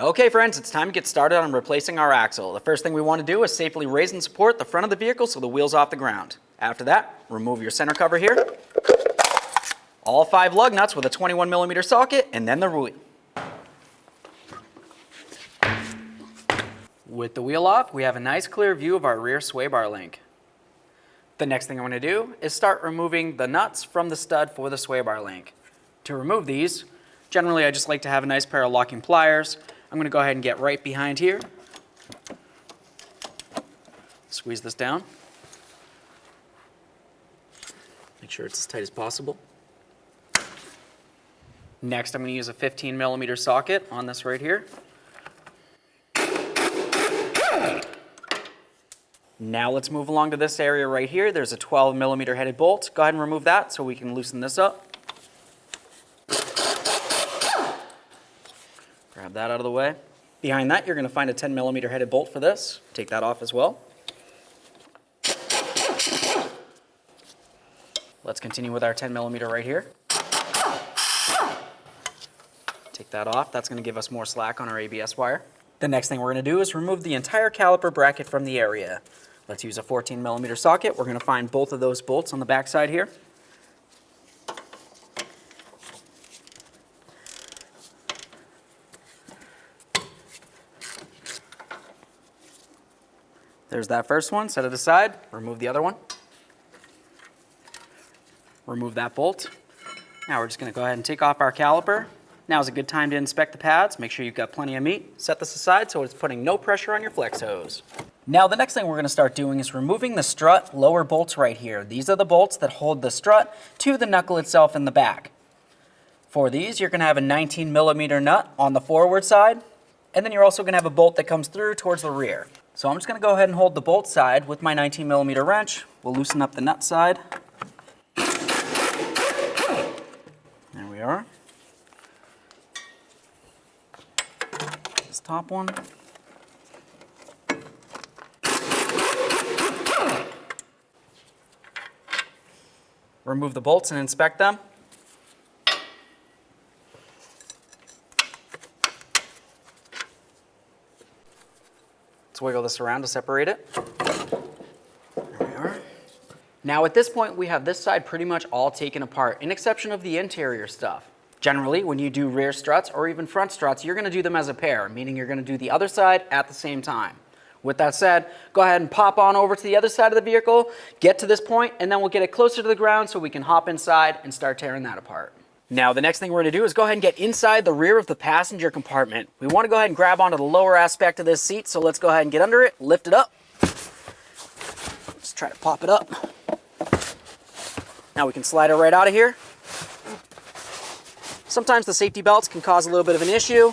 Okay friends, it's time to get started on replacing our axle. The first thing we want to do is safely raise and support the front of the vehicle so the wheel's off the ground. After that, remove your center cover here, all 5 lug nuts with a 21mm socket, and then the wheel. With the wheel off, we have a nice clear view of our rear sway bar link. The next thing I'm going to do is start removing the nuts from the stud for the sway bar link. To remove these, generally I just like to have a nice pair of locking pliers. I'm going to go ahead and get right behind here. Squeeze this down. Make sure it's as tight as possible. Next, I'm going to use a 15mm socket on this right here. Now let's move along to this area right here. There's a 12mm headed bolt. Go ahead and remove that so we can loosen this up. Grab that out of the way. Behind that, you're going to find a 10mm headed bolt for this. Take that off as well. Let's continue with our 10mm right here. Take that off. That's going to give us more slack on our ABS wire. The next thing we're going to do is remove the entire caliper bracket from the area. Let's use a 14mm socket. We're going to find both of those bolts on the back side here. There's that first one. Set it aside. Remove the other one. Remove that bolt. Now we're just going to go ahead and take off our caliper. Now is a good time to inspect the pads. Make sure you've got plenty of meat. Set this aside so it's putting no pressure on your flex hose. Now the next thing we're going to start doing is removing the strut lower bolts right here. These are the bolts that hold the strut to the knuckle itself in the back. For these, you're going to have a 19mm nut on the forward side, and then you're also going to have a bolt that comes through towards the rear. So I'm just going to go ahead and hold the bolt side with my 19mm wrench. We'll loosen up the nut side. There we are. This top one. Remove the bolts and inspect them. Let's wiggle this around to separate it. There we are. Now at this point, we have this side pretty much all taken apart, in exception of the interior stuff. Generally, when you do rear struts or even front struts, you're going to do them as a pair, meaning you're going to do the other side at the same time. With that said, go ahead and pop on over to the other side of the vehicle, get to this point, and then we'll get it closer to the ground so we can hop inside and start tearing that apart. Now, the next thing we're going to do is go ahead and get inside the rear of the passenger compartment. We want to go ahead and grab onto the lower aspect of this seat, so let's go ahead and get under it, lift it up. Let's try to pop it up. Now we can slide it right out of here. Sometimes the safety belts can cause a little bit of an issue.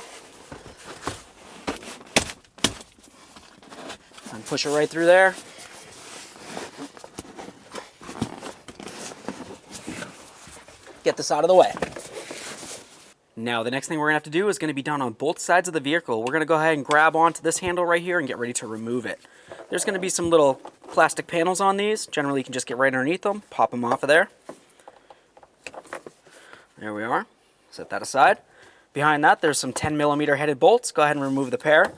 And push it right through there. Get this out of the way. Now the next thing we're going to have to do is going to be done on both sides of the vehicle. We're going to go ahead and grab onto this handle right here and get ready to remove it. There's going to be some little plastic panels on these. Generally you can just get right underneath them, pop them off of there. There we are. Set that aside. Behind that there's some 10mm headed bolts. Go ahead and remove the pair.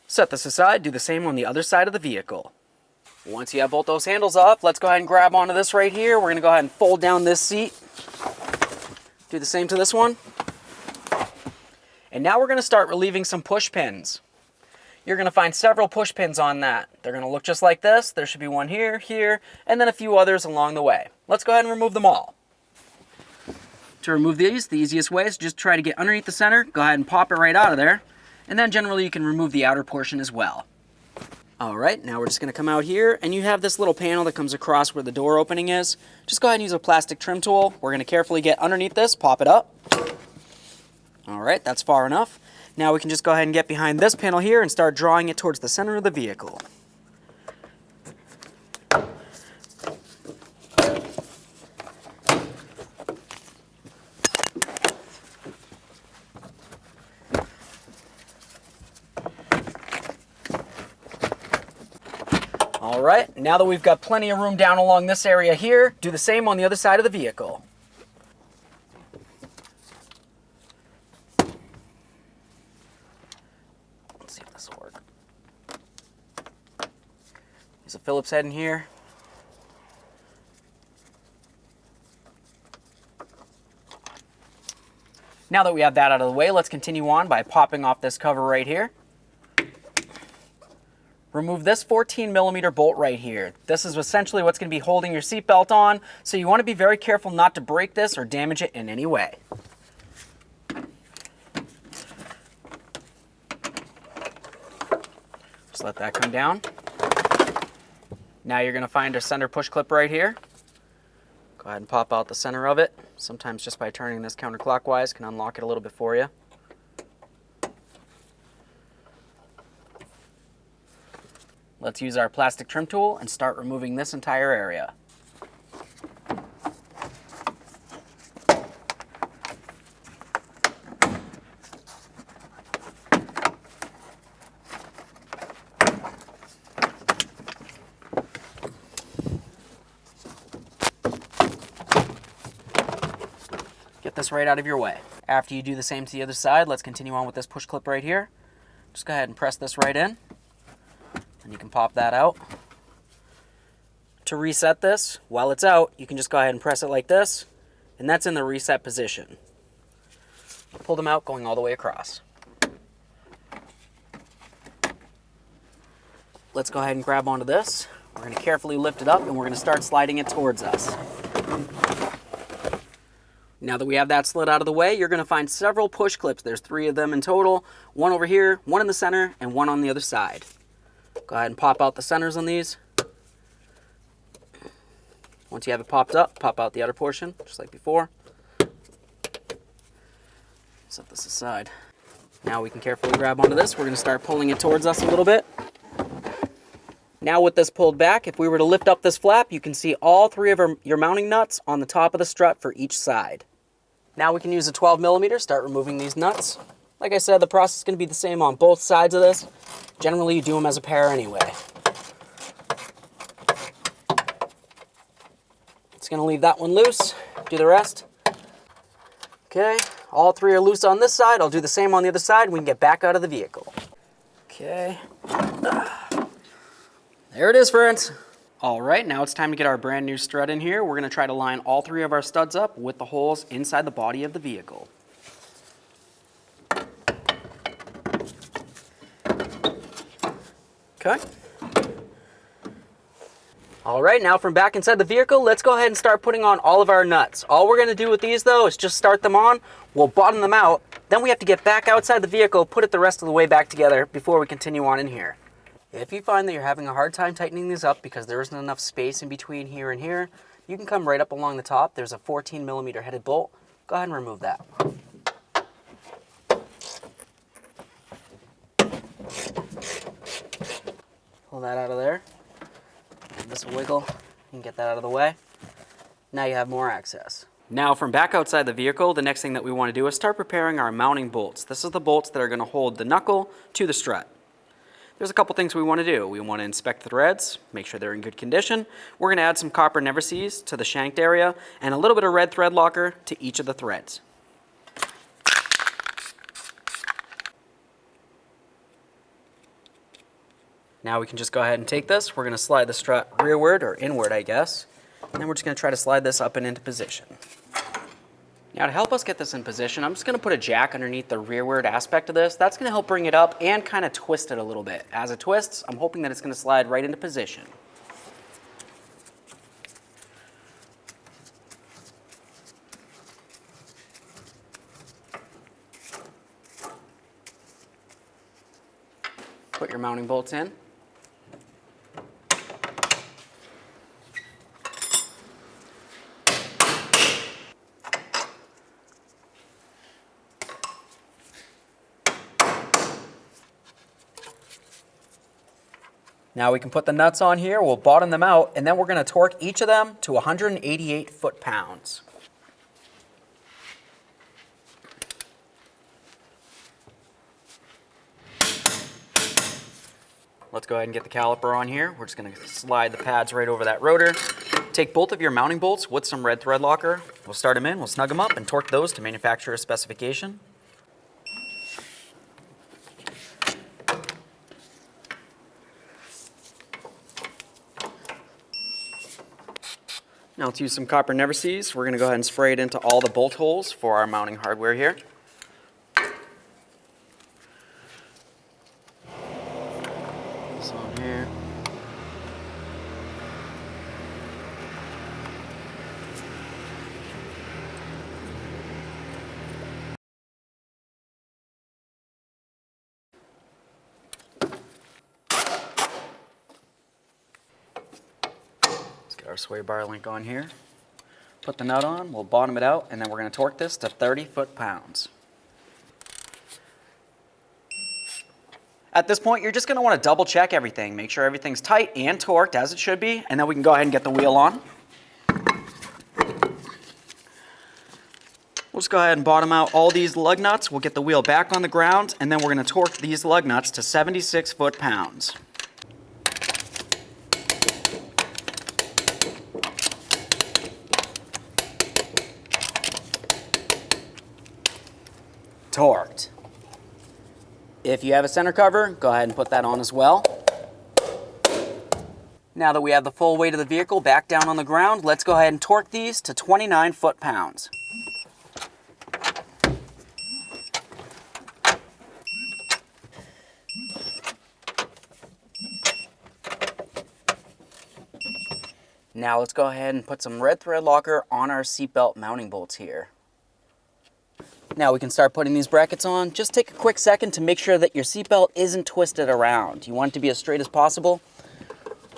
Set this aside, do the same on the other side of the vehicle. Once you have both those handles off, let's go ahead and grab onto this right here. We're going to go ahead and fold down this seat. Do the same to this one. And now we're going to start relieving some push pins. You're going to find several push pins on that. They're going to look just like this. There should be one here, here, and then a few others along the way. Let's go ahead and remove them all. To remove these, the easiest way is just try to get underneath the center, go ahead and pop it right out of there. And then generally you can remove the outer portion as well. Alright, now we're just going to come out here, and you have this little panel that comes across where the door opening is. Just go ahead and use a plastic trim tool. We're going to carefully get underneath this, pop it up. Alright, that's far enough. Now we can just go ahead and get behind this panel here and start drawing it towards the center of the vehicle. All right, now that we've got plenty of room down along this area here, do the same on the other side of the vehicle. Let's see if this will work. There's a Phillips head in here. Now that we have that out of the way, let's continue on by popping off this cover right here. Remove this 14mm bolt right here. This is essentially what's going to be holding your seatbelt on, so you want to be very careful not to break this or damage it in any way. Just let that come down. Now you're going to find our center push clip right here. Go ahead and pop out the center of it. Sometimes just by turning this counterclockwise can unlock it a little bit for you. Let's use our plastic trim tool and start removing this entire area. Get this right out of your way. After you do the same to the other side, let's continue on with this push clip right here. Just go ahead and press this right in, and you can pop that out. To reset this, while it's out, you can just go ahead and press it like this, and that's in the reset position. Pull them out, going all the way across. Let's go ahead and grab onto this. We're going to carefully lift it up, and we're going to start sliding it towards us. Now that we have that slid out of the way, you're going to find several push clips. There's 3 of them in total. One over here, one in the center, and one on the other side. Go ahead and pop out the centers on these. Once you have it popped up, pop out the outer portion, just like before. Set this aside. Now we can carefully grab onto this. We're going to start pulling it towards us a little bit. Now with this pulled back, if we were to lift up this flap, you can see all 3 of your mounting nuts on the top of the strut for each side. Now we can use a 12mm, start removing these nuts. Like I said, the process is going to be the same on both sides of this. Generally, you do them as a pair anyway. Just going to leave that one loose, do the rest. Okay, all 3 are loose on this side. I'll do the same on the other side. We can get back out of the vehicle. Okay. There it is, friends. All right, now it's time to get our brand new strut in here. We're going to try to line all 3 of our studs up with the holes inside the body of the vehicle. Okay. All right, now from back inside the vehicle, let's go ahead and start putting on all of our nuts. All we're going to do with these, though, is just start them on. We'll bottom them out. Then we have to get back outside the vehicle, put it the rest of the way back together before we continue on in here. If you find that you're having a hard time tightening these up because there isn't enough space in between here and here, you can come right up along the top. There's a 14mm headed bolt. Go ahead and remove that. Pull that out of there. Give this a wiggle. You can get that out of the way. Now you have more access. Now from back outside the vehicle, the next thing that we want to do is start preparing our mounting bolts. This is the bolts that are going to hold the knuckle to the strut. There's a couple things we want to do. We want to inspect the threads, make sure they're in good condition. We're going to add some copper never-sees to the shanked area and a little bit of red thread locker to each of the threads. Now we can just go ahead and take this. We're going to slide the strut rearward, or inward, I guess. And then we're just going to try to slide this up and into position. Now to help us get this in position, I'm just going to put a jack underneath the rearward aspect of this. That's going to help bring it up and kind of twist it a little bit. As it twists, I'm hoping that it's going to slide right into position. Put your mounting bolts in. Now we can put the nuts on here, we'll bottom them out, and then we're going to torque each of them to 188 foot-pounds. let's go ahead and get the caliper on here. We're just going to slide the pads right over that rotor. Take both of your mounting bolts with some red thread locker. We'll start them in, we'll snug them up, and torque those to manufacturer specification. Now let's use some copper never sees. We're going to go ahead and spray it into all the bolt holes for our mounting hardware here. This on here. Our sway bar link on here. Put the nut on, we'll bottom it out, and then we're going to torque this to 30 foot-pounds. At this point, you're just going to want to double check everything. Make sure everything's tight and torqued as it should be, and then we can go ahead and get the wheel on. We'll just go ahead and bottom out all these lug nuts. We'll get the wheel back on the ground, and then we're going to torque these lug nuts to 76 foot-pounds. Torqued. If you have a center cover, go ahead and put that on as well. Now that we have the full weight of the vehicle back down on the ground, let's go ahead and torque these to 29 foot-pounds. Now let's go ahead and put some red thread locker on our seatbelt mounting bolts here. Now we can start putting these brackets on. Just take a quick second to make sure that your seatbelt isn't twisted around. You want it to be as straight as possible.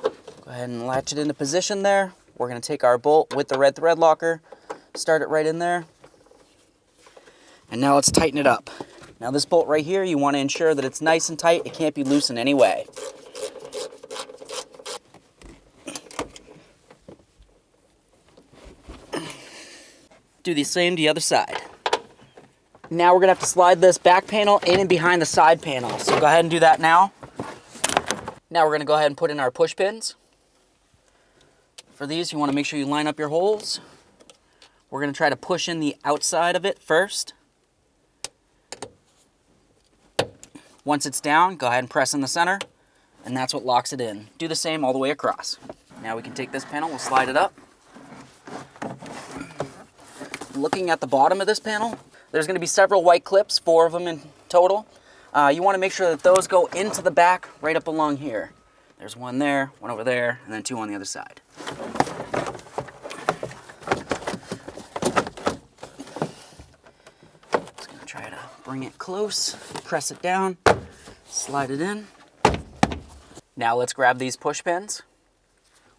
Go ahead and latch it into position there. We're going to take our bolt with the red thread locker, start it right in there. And now let's tighten it up. Now this bolt right here, you want to ensure that it's nice and tight. It can't be loose in any way. Do the same to the other side. Now we're going to have to slide this back panel in and behind the side panel. So go ahead and do that now. Now we're going to go ahead and put in our push pins. For these, you want to make sure you line up your holes. We're going to try to push in the outside of it first. Once it's down, go ahead and press in the center, and that's what locks it in. Do the same all the way across. Now we can take this panel, we'll slide it up. Looking at the bottom of this panel, there's going to be several white clips, 4 of them in total. You want to make sure that those go into the back right up along here. There's one there, one over there, and then 2 on the other side. Just going to try to bring it close, press it down, slide it in. Now let's grab these push pins.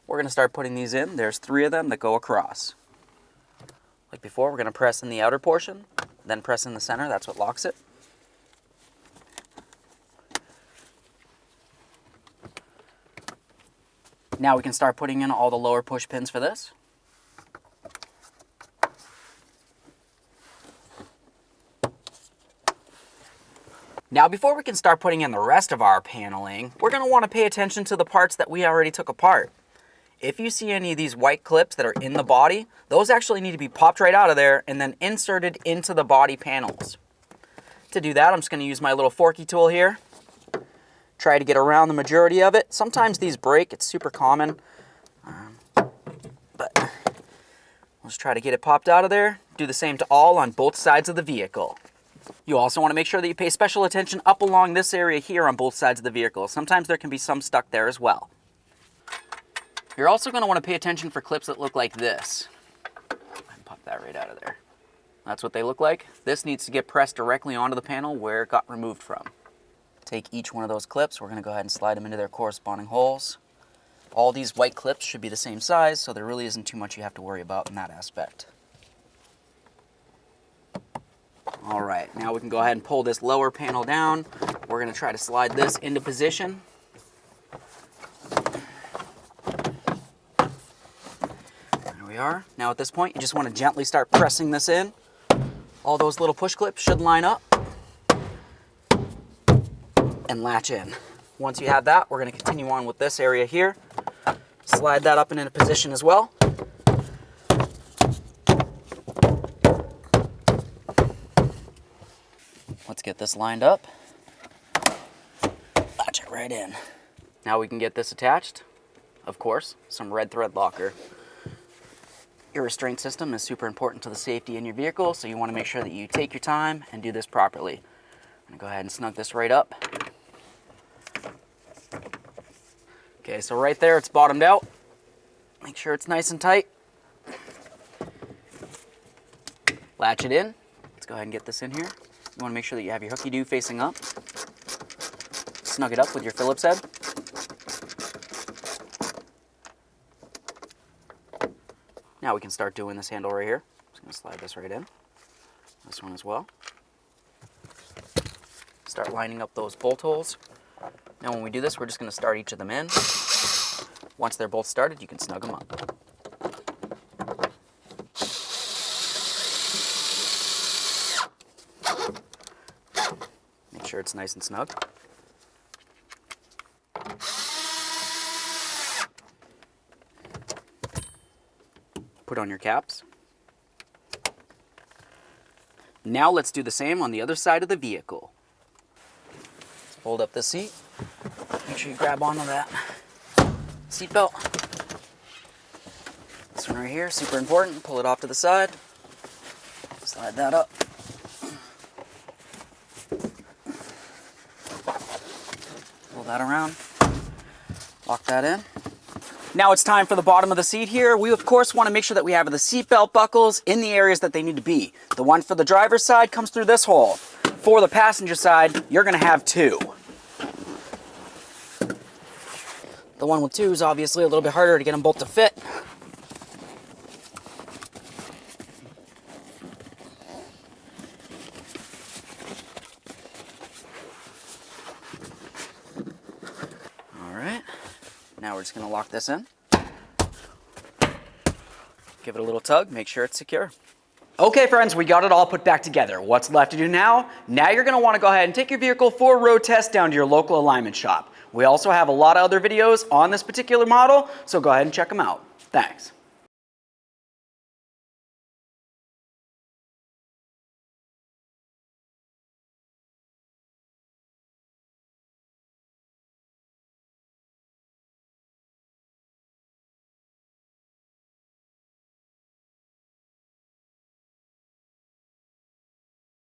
We're going to start putting these in. There's 3 of them that go across. Like before, we're going to press in the outer portion, then press in the center. That's what locks it. Now we can start putting in all the lower push pins for this. Now before we can start putting in the rest of our paneling, we're going to want to pay attention to the parts that we already took apart. If you see any of these white clips that are in the body, those actually need to be popped right out of there and then inserted into the body panels. To do that, I'm just going to use my little forky tool here. Try to get around the majority of it. Sometimes these break, it's super common. But let's try to get it popped out of there. Do the same to all on both sides of the vehicle. You also want to make sure that you pay special attention up along this area here on both sides of the vehicle. Sometimes there can be some stuck there as well. You're also going to want to pay attention for clips that look like this. And pop that right out of there. That's what they look like. This needs to get pressed directly onto the panel where it got removed from. Take each one of those clips. We're going to go ahead and slide them into their corresponding holes. All these white clips should be the same size, so there really isn't too much you have to worry about in that aspect. All right, now we can go ahead and pull this lower panel down. We're going to try to slide this into position. We are. Now at this point, you just want to gently start pressing this in. All those little push clips should line up and latch in. Once you have that, we're going to continue on with this area here. Slide that up into position as well. Let's get this lined up. Latch it right in. Now we can get this attached. Of course, some red thread locker. Your restraint system is super important to the safety in your vehicle, so you want to make sure that you take your time and do this properly. I'm going to go ahead and snug this right up. Okay, so right there it's bottomed out. Make sure it's nice and tight. Latch it in. Let's go ahead and get this in here. You want to make sure that you have your hooky-doo facing up. Snug it up with your Phillips head. Now we can start doing this handle right here. Just going to slide this right in. This one as well. Start lining up those bolt holes. Now when we do this, we're just going to start each of them in. Once they're both started, you can snug them up. Make sure it's nice and snug. Put on your caps. Now let's do the same on the other side of the vehicle. Let's fold up the seat. Make sure you grab onto that seat belt. This one right here, super important. Pull it off to the side. Slide that up. Pull that around. Lock that in. Now it's time for the bottom of the seat here. We of course want to make sure that we have the seat belt buckles in the areas that they need to be. The one for the driver's side comes through this hole. For the passenger side, you're going to have two. The one with two is obviously a little bit harder to get them both to fit. Alright, now we're just going to lock this in. Give it a little tug, make sure it's secure. Okay friends, we got it all put back together. What's left to do now? Now you're going to want to go ahead and take your vehicle for a road test down to your local alignment shop. We also have a lot of other videos on this particular model, so go ahead and check them out. Thanks.